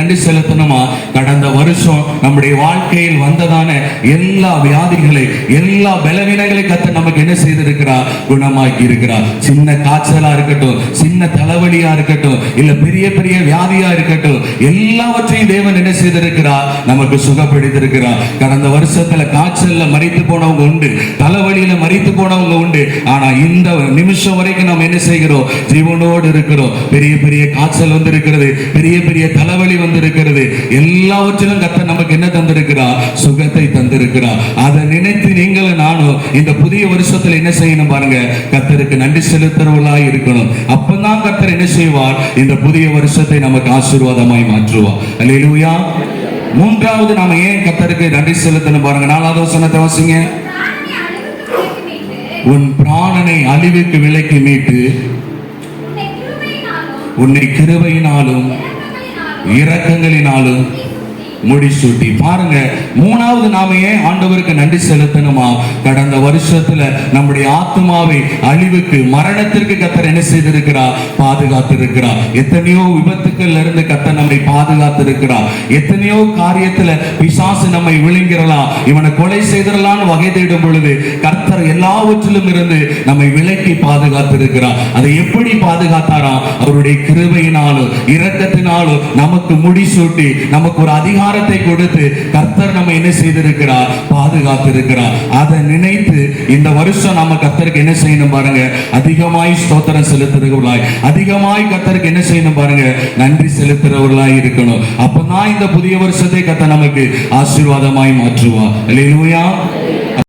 நன்றி செலுத்தணுமா? கடந்த வருஷம் நம்முடைய வாழ்க்கையில் வந்ததான எல்லா வியாதிகளை, எல்லா பலவீனங்களை கர்த்தர் நமக்கு என்ன செய்திருக்கிறார்? குணமாக்கி இருக்கிறார். சின்ன காய்ச்சலா இருக்கட்டும், சின்ன தலைவலியா இருக்கட்டும், இல்ல பெரிய பெரிய வியாதியா இருக்கட்டும், எல்லாவற்றையும் தேவன் என்ன செய்திருக்கிறார்? நமக்கு சுகப்படுத்தியிருக்கிறார். கடந்த வருஷத்துல காய்ச்சல்ல மரித்து போனவங்க உண்டு, தலைவலியில மரித்து போனவங்க உண்டு. ஆனா இந்த நிமிஷம் வரைக்கும் நாம் என்ன செய்கிறோம்? ஜீவனோடு இருக்கிறோம். பெரிய பெரிய காய்ச்சல் வந்து இருக்கிறது, பெரிய பெரிய தலைவலி வந்து இருக்கிறது. எல்லாவற்றிலும் கர்த்தர் நமக்கு என்ன தந்திருக்கிறார்? சுகத்தை தந்திருக்கிறார். அதை நினைத்து நீங்களும் நானும் இந்த புதிய வருஷத்துல என்ன செய்யணும் பாருங்க, கர்த்தருக்கு நன்றி செலுத்துறவர்களாய் இருக்கணும். அப்பதான் கர்த்தர் என்ன செய்வார்? இந்த புதிய வருஷத்தை நமக்கு ஆசீர்வாதமாய் மாற்றுவார். அல்லேலூயா. மூன்றாவது நாம ஏன் கர்த்தருக்கு நன்றி செலுத்தணும் பாருங்க. 4வது வசனத்தை வாசிங்க. உன் பிராணனை அழிவுக்கு விலைக்கு மீட்டு உன்னை கிருபையினாலும் இரக்கங்களினாலும் முடிசூட்டி. பாருங்க, மூணாவது நாம ஏன் ஆண்டவருக்கு நன்றி செலுத்தணுமா? கடந்த வருஷத்துல நம்முடைய ஆத்மாவை அழிவுக்கு, மரணத்திற்கு கர்த்தர் என்ன செய்திருக்கிறார்? பாதுகாத்திருக்கிறார். எத்தனையோ விபத்துக்கள் இருந்து கர்த்தர் நம்மை பாதுகாத்திருக்கிறார். எத்தனையோ காரியத்துல பிசாசு நம்மை விழுங்கிறலாம், இவனை கொலை செய்திடலான்னு வகை தேடும் பொழுது கர்த்தர் எல்லாவற்றிலும் இருந்து நம்மை விலக்கி பாதுகாத்திருக்கிறார். அதை எப்படி பாதுகாத்தாரா? அவருடைய கிருபையினாலும் இரக்கத்தினாலும் நமக்கு முடிசூட்டி, நமக்கு ஒரு அதிகாரத்தை கொடுத்து கர்த்தர் நம்ம என்ன செய்திருக்கிறார்? பாதுகாத்திருக்கிறார். அதை நினைத்து இந்த வருஷம் நம்ம கர்த்தருக்கு என்ன செய்யணும் பாருங்க, அதிகமாய் ஸ்தோத்திரம் செலுத்துறவர்களாய், அதிகமாய் கர்த்தருக்கு என்ன செய்யணும் பாருங்க, நன்றி செலுத்துறவர்களாய் இருக்கணும். அப்பதான் இந்த புதிய வருஷத்தை கர்த்தர் நமக்கு ஆசீர்வாதமாய் மாற்றுவார். அல்லேலூயா.